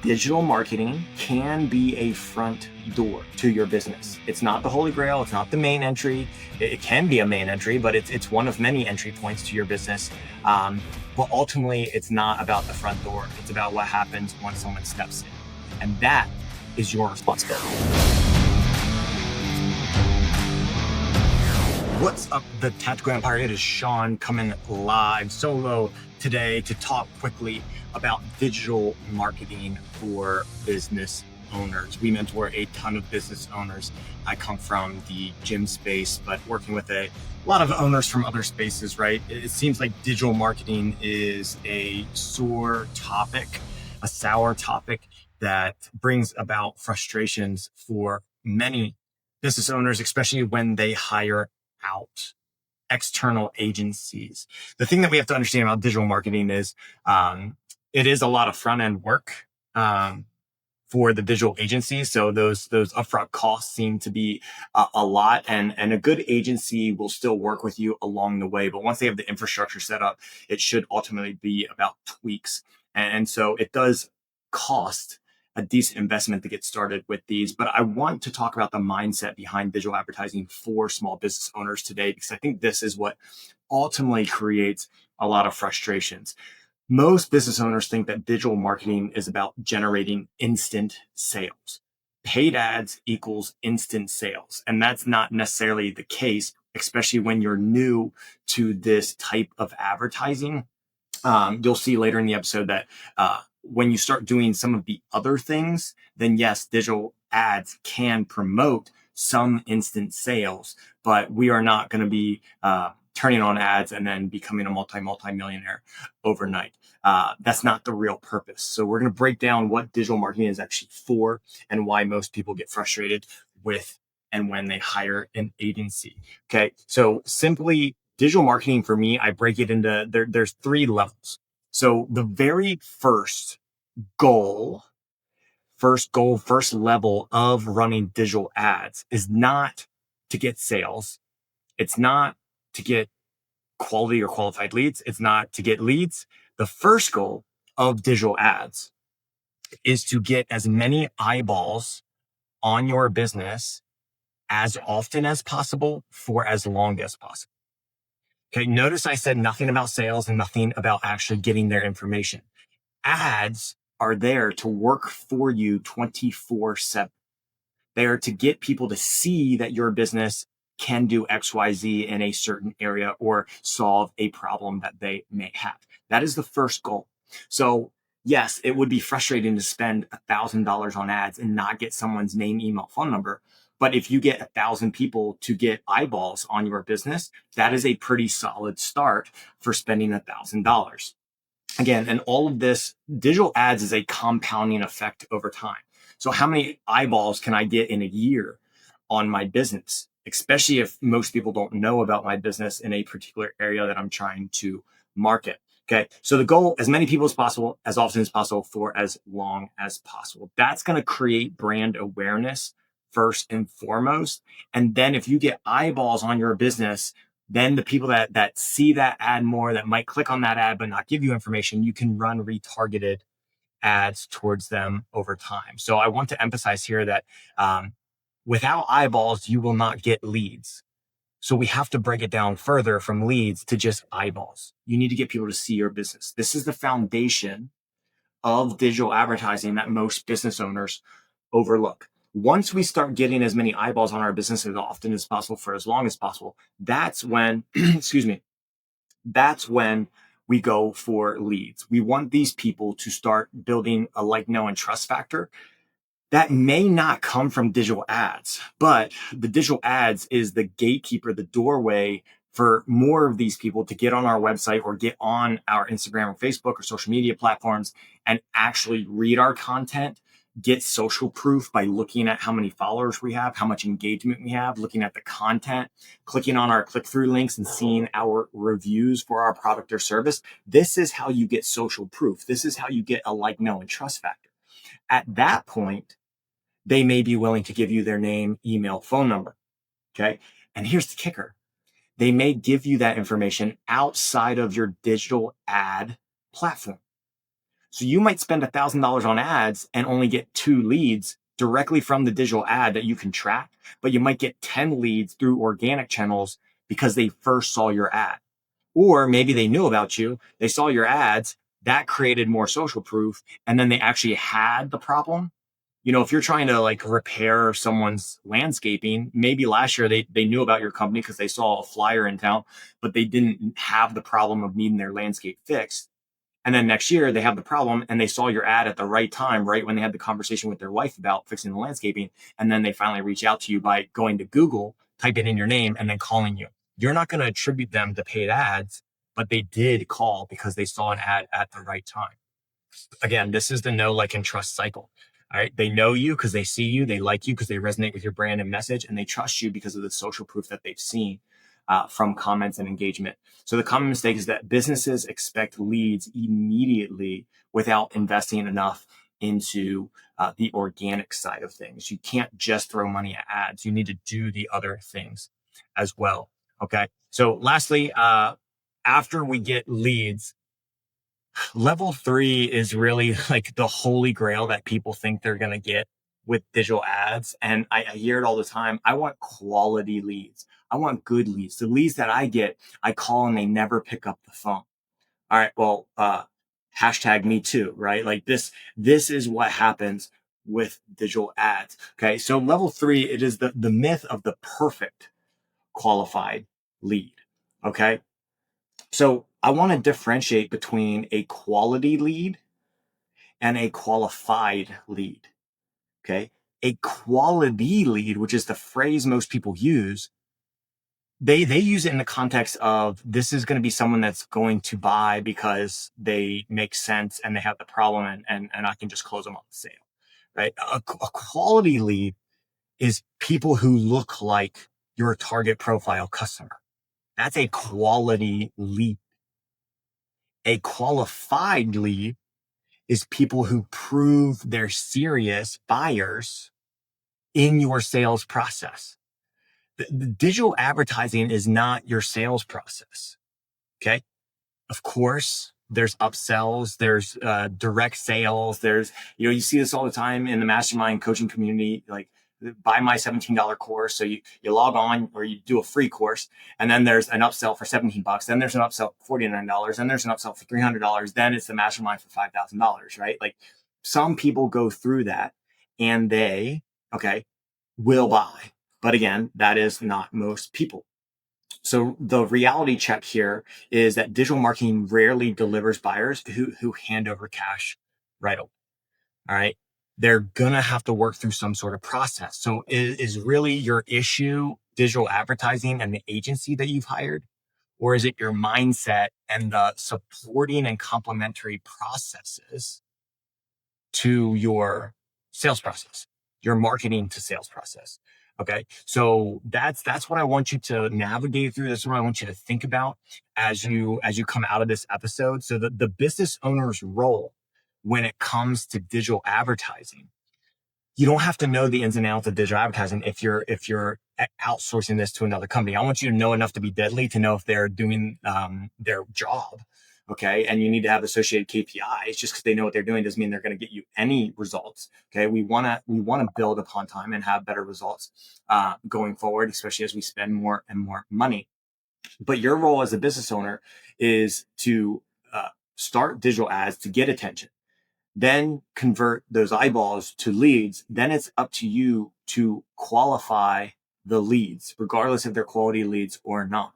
digital marketing can be a front door to your business. It's not the holy grail. It's not the main entry. It can be a main entry, but it's one of many entry points to your business. But ultimately, it's not about the front door. It's about what happens once someone steps in. And that is your responsibility. What's up, the Tactical Empire? It is Shawn coming live solo today to talk quickly about digital marketing for business owners. We mentor a ton of business owners. I come from the gym space, but working with a lot of owners from other spaces, right? It seems like digital marketing is a sore topic, a sour topic that brings about frustrations for many business owners, especially when they hire out external agencies. The thing that we have to understand about digital marketing is it is a lot of front end work for the digital agencies. So those upfront costs seem to be a lot, and a good agency will still work with you along the way. But once they have the infrastructure set up, it should ultimately be about tweaks. And so it does cost a decent investment to get started with these. But I want to talk about the mindset behind digital advertising for small business owners today, because I think this is what ultimately creates a lot of frustrations. Most business owners think that digital marketing is about generating instant sales. Paid ads equals instant sales. And that's not necessarily the case, especially when you're new to this type of advertising. You'll see later in the episode that when you start doing some of the other things, then yes, digital ads can promote some instant sales, but we are not going to be turning on ads and then becoming a multi-millionaire overnight. That's not the real purpose. So we're going to break down what digital marketing is actually for and why most people get frustrated with and when they hire an agency. Okay. So simply, digital marketing for me, I break it into there's 3 levels. So the very first level of running digital ads is not to get sales. It's not to get quality or qualified leads. It's not to get leads. The first goal of digital ads is to get as many eyeballs on your business as often as possible for as long as possible. Okay, notice I said nothing about sales and nothing about actually getting their information. Ads are there to work for you 24/7. They are to get people to see that your business can do XYZ in a certain area or solve a problem that they may have. That is the first goal. So yes, it would be frustrating to spend $1,000 on ads and not get someone's name, email, phone number. But if you get 1,000 people to get eyeballs on your business, that is a pretty solid start for spending $1,000. Again, and all of this, digital ads is a compounding effect over time. So how many eyeballs can I get in a year on my business, especially if most people don't know about my business in a particular area that I'm trying to market? Okay. So the goal, as many people as possible, as often as possible, for as long as possible. That's going to create brand awareness first and foremost. And then if you get eyeballs on your business, then the people that see that ad more, that might click on that ad but not give you information, you can run retargeted ads towards them over time. So I want to emphasize here that without eyeballs, you will not get leads. So we have to break it down further from leads to just eyeballs. You need to get people to see your business. This is the foundation of digital advertising that most business owners overlook. Once we start getting as many eyeballs on our business as often as possible for as long as possible, that's when, that's when we go for leads. We want these people to start building a like, know, and trust factor. That may not come from digital ads, but the digital ads is the gatekeeper, the doorway for more of these people to get on our website or get on our Instagram or Facebook or social media platforms and actually read our content, get social proof by looking at how many followers we have, how much engagement we have, looking at the content, clicking on our click-through links and seeing our reviews for our product or service. This is how you get social proof. This is how you get a like, know, and trust factor. At that point, they may be willing to give you their name, email, phone number. Okay. And here's the kicker. They may give you that information outside of your digital ad platform. So you might spend $1,000 on ads and only get 2 leads directly from the digital ad that you can track, but you might get 10 leads through organic channels because they first saw your ad. Or maybe they knew about you, they saw your ads, that created more social proof, and then they actually had the problem. If you're trying to like repair someone's landscaping, maybe last year they knew about your company because they saw a flyer in town, but they didn't have the problem of needing their landscape fixed. And then next year they have the problem and they saw your ad at the right time, right when they had the conversation with their wife about fixing the landscaping. And then they finally reach out to you by going to Google, typing in your name, and then calling you. You're not going to attribute them to paid ads, but they did call because they saw an ad at the right time. Again, this is the know, like, and trust cycle. All right. They know you because they see you. They like you because they resonate with your brand and message, and they trust you because of the social proof that they've seen from comments and engagement. So the common mistake is that businesses expect leads immediately without investing enough into the organic side of things. You can't just throw money at ads. You need to do the other things as well. Okay. So lastly, after we get leads, level 3 is really like the holy grail that people think they're going to get with digital ads. And I hear it all the time. I want quality leads. I want good leads. The leads that I get, I call and they never pick up the phone. All right. Well, hashtag me too, right? Like this is what happens with digital ads. Okay. So level 3, it is the myth of the perfect qualified lead. Okay. So I want to differentiate between a quality lead and a qualified lead. Okay. A quality lead, which is the phrase most people use, they use it in the context of this is going to be someone that's going to buy because they make sense and they have the problem and I can just close them on the sale. Right. A quality lead is people who look like your target profile customer. That's a quality lead. A qualified lead is people who prove they're serious buyers in your sales process. The digital advertising is not your sales process. Okay. Of course, there's upsells, there's direct sales. You see this all the time in the mastermind coaching community, like buy my $17 course. So you log on or you do a free course, and then there's an upsell for $17. Then there's an upsell for $49. Then there's an upsell for $300. Then it's the mastermind for $5,000, right? Like some people go through that and they, will buy. But again, that is not most people. So the reality check here is that digital marketing rarely delivers buyers who hand over cash right away. All right. They're going to have to work through some sort of process. So is really your issue digital advertising and the agency that you've hired? Or is it your mindset and the supporting and complementary processes to your sales process, your marketing to sales process? Okay. So that's what I want you to navigate through. That's what I want you to think about as you come out of this episode. So the business owner's role when it comes to digital advertising, you don't have to know the ins and outs of digital advertising if you're outsourcing this to another company. I want you to know enough to be deadly to know if they're doing their job. Okay. And you need to have associated KPIs. Just because they know what they're doing doesn't mean they're going to get you any results. Okay. We want to build upon time and have better results going forward, especially as we spend more and more money. But your role as a business owner is to start digital ads to get attention, then convert those eyeballs to leads. Then it's up to you to qualify the leads, regardless if they're quality leads or not.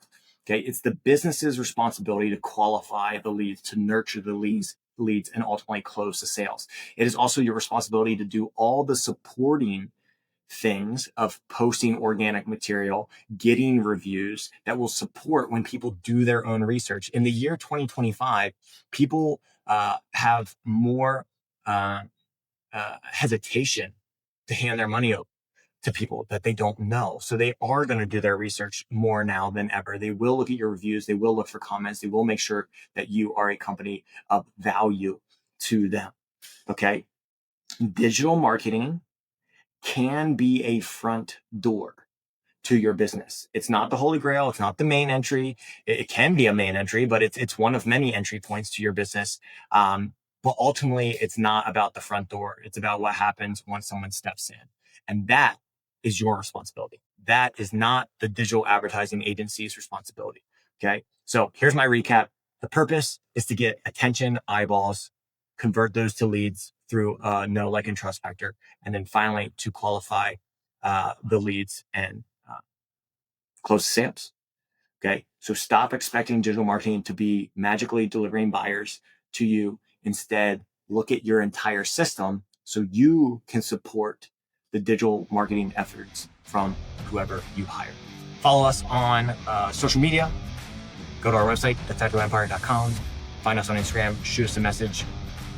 Okay. It's the business's responsibility to qualify the leads, to nurture the leads, and ultimately close the sales. It is also your responsibility to do all the supporting things of posting organic material, getting reviews that will support when people do their own research. In the year 2025, people have more hesitation to hand their money over to people that they don't know. So they are going to do their research more now than ever. They will look at your reviews. They will look for comments. They will make sure that you are a company of value to them. Okay. Digital marketing can be a front door to your business. It's not the holy grail. It's not the main entry. It can be a main entry, but it's one of many entry points to your business. But ultimately, it's not about the front door. It's about what happens once someone steps in. And that is your responsibility. That is not the digital advertising agency's responsibility. Okay. So here's my recap. The purpose is to get attention, eyeballs, convert those to leads through know, like, and trust factor. And then finally to qualify the leads and close sales. Okay. So stop expecting digital marketing to be magically delivering buyers to you. Instead, look at your entire system so you can support the digital marketing efforts from whoever you hire. Follow us on social media. Go to our website, thetacticalempire.com. Find us on Instagram. Shoot us a message.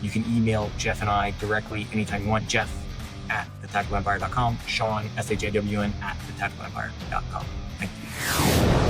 You can email Jeff and I directly anytime you want. Jeff at thetacticalempire.com. Shawn, SHAWN, at thetacticalempire.com. Thank you.